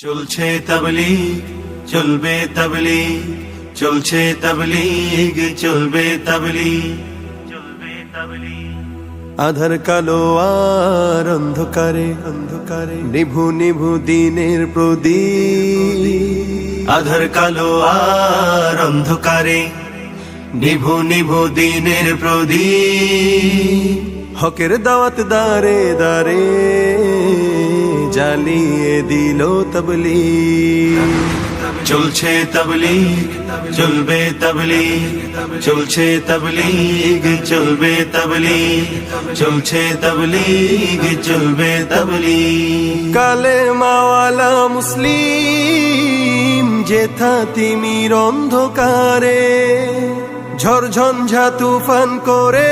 চলছে তাবলীগ, চলবে তাবলীগ, চলছে তাবলীগ, চলবে তাবলীগ, চলবে তাবলীগ। আধার কালো আর অন্ধকারে অন্ধকারে নিভু নিভু দিনের প্রদীপ। আধার কালো আর অন্ধকারে নিভু নিভু দিনের প্রদীপ। হকের দাওয়াত দারে দারে জ্বালিয়ে দিল তাবলীগ। চলছে তাবলীগ, চলবে তাবলীগ, চলছে তাবলীগ, চলবে তাবলীগ, চলছে তাবলীগ, চলবে তাবলীগ। কালেমাওয়ালা মুসলিম যেথা তিমির অন্ধকারে ঝড়ঝঞ্ঝা তুফান করে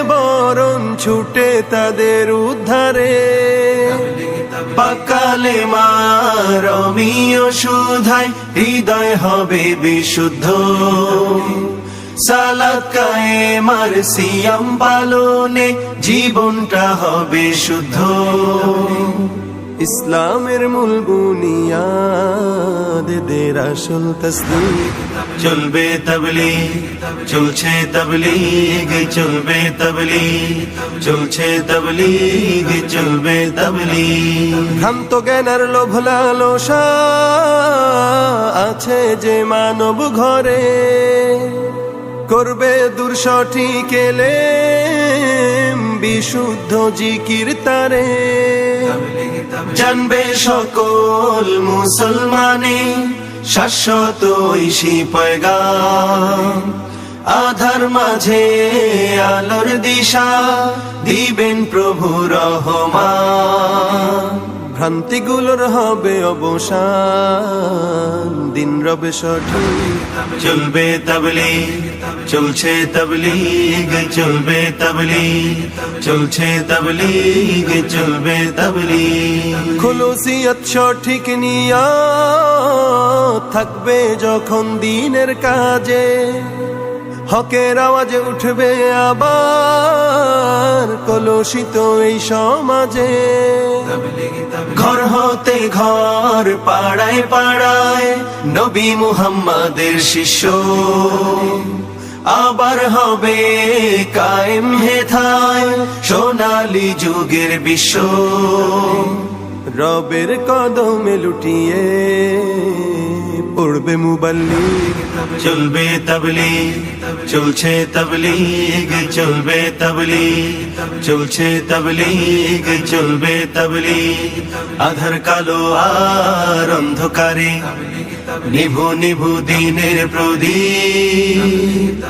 বরণ ছুটে তাদের উদ্ধারে। পাকালে মারমীয় সুধায় হৃদয় হবে বিশুদ্ধ। সালাত কায়েমার সিয়াম পালনে জীবনটা হবে শুদ্ধ। ইসলামের মূল বুনিয়াদ দের আসল তাসদীক। চলবে তাবলীগ, চলছে তাবলীগ, চলবে তাবলীগ, চলছে তাবলীগ, চলবে তাবলীগ। ভ্রান্ত জ্ঞানের লোভ লালসা আছে যে মানব ঘরে করবে দূর সঠিক এলেম বিশুদ্ধ জিকির তারে। জানবে সকল মুসলমানে শাশ্বত ঐশী পয়গাম। আধার মাঝে আলোর দিশা দিবেন প্রভু রহমান। ভ্রান্তিগুলোর হবে অবসান, দিন রবে সঠিক। চলবে তাবলীগ, চলছে তাবলীগ, চলবে তাবলীগ, চলছে তাবলীগ, চলবে তাবলীগ। খুলুসিয়ত সঠিক নিয়ত থাকবে যখন দিনের কাজে হকের আওয়াজে উঠবে আবার কলুষিত এই সমাজে। ঘর হতে ঘর, পাড়ায় পাড়ায় নবী মুহাম্মাদের শিষ্য আবার হবে কায়েম হেথায় সোনালী যুগের বিশ্ব। রবের কদমে লুটিয়ে পড়বে মুবাল্লিগ। চলবে তাবলীগ, চলছে তাবলীগ, চলবে তাবলীগ, চলছে তাবলীগ, চলবে তাবলীগ। আধার কালো আর অন্ধকারে নিভু নিভু দিনের প্রদীপ।